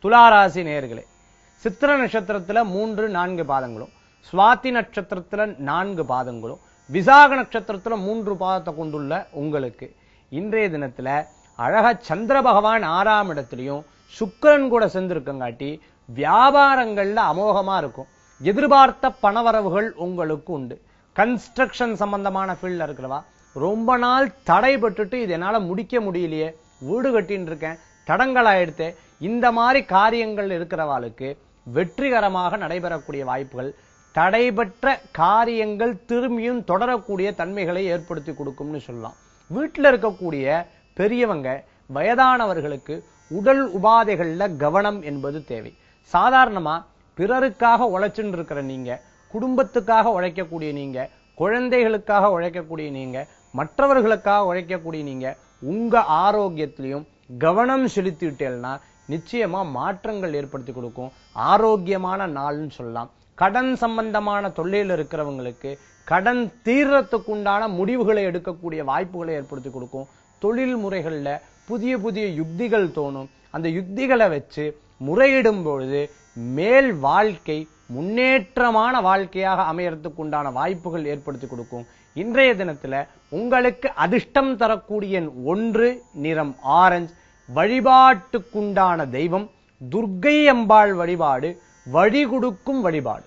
துளாராசி நேயர்களே, சித்திர நட்சத்திரத்துல 3, 4 பாதங்களும், சுவாதி நட்சத்திரத்துல 4 பாதங்களும், விசாக நட்சத்திரத்துல 3 பாதத்தை கொண்டுள்ள உங்களுக்கு இன்றைய தினத்துல அழகா சந்திர பகவான் 6ஆம் இடத்திலையும் சுக்கிரன் கூட சேர்ந்திருக்கங்காட்டி வியாபாரங்கள்ல அமோகமா இருக்கும். எதிர்பார்த்த பணவரவுகள் உங்களுக்கு உண்டு. கன்ஸ்ட்ரக்ஷன் சம்பந்தமான ஃபீல்ட்ல இருக்கிறவா ரொம்ப நாள் தடைபட்டுட்டு இது என்னால முடிக்க முடியலையே, வீடு கட்டின்னு இருக்கேன், தடங்களாயிடுத்து, இந்த மாதிரி காரியங்கள் இருக்கிறவாளுக்கு வெற்றிகரமாக நடைபெறக்கூடிய வாய்ப்புகள், தடைபெற்ற காரியங்கள் திரும்பியும் தொடரக்கூடிய தன்மைகளை ஏற்படுத்தி கொடுக்கும்னு சொல்லலாம். வீட்டில் இருக்கக்கூடிய பெரியவங்க வயதானவர்களுக்கு உடல் உபாதைகள்ல கவனம் என்பது தேவை. சாதாரணமா பிறருக்காக உழைச்சுட்டு இருக்கிற நீங்க, குடும்பத்துக்காக உழைக்கக்கூடிய நீங்க, குழந்தைகளுக்காக உழைக்கக்கூடிய நீங்க, மற்றவர்களுக்காக உழைக்கக்கூடிய நீங்க உங்க ஆரோக்கியத்திலையும் கவனம் செலுத்திட்டேன்னா நிச்சயமா மாற்றங்கள் ஏற்படுத்தி கொடுக்கும். ஆரோக்கியமான நாள்னு சொல்லலாம். கடன் சம்பந்தமான தொல்லையில் இருக்கிறவங்களுக்கு கடன் தீர்றதுக்குண்டான முடிவுகளை எடுக்கக்கூடிய வாய்ப்புகளை ஏற்படுத்தி கொடுக்கும். தொழில் முறைகள்ல புதிய புதிய யுக்திகள் தோணும். அந்த யுக்திகளை வச்சு முறையிடும் பொழுது மேல் வாழ்க்கை முன்னேற்றமான வாழ்க்கையாக அமையறதுக்குண்டான வாய்ப்புகள் ஏற்படுத்தி கொடுக்கும். இன்றைய தினத்துல உங்களுக்கு அதிர்ஷ்டம் தரக்கூடிய 1, நிறம் ஆரஞ்சு. வழிபாட்டுக்குண்டான தெய்வம் துர்க்கை அம்பாள் வழிபாடு, வழி கொடுக்கும் வழிபாடு.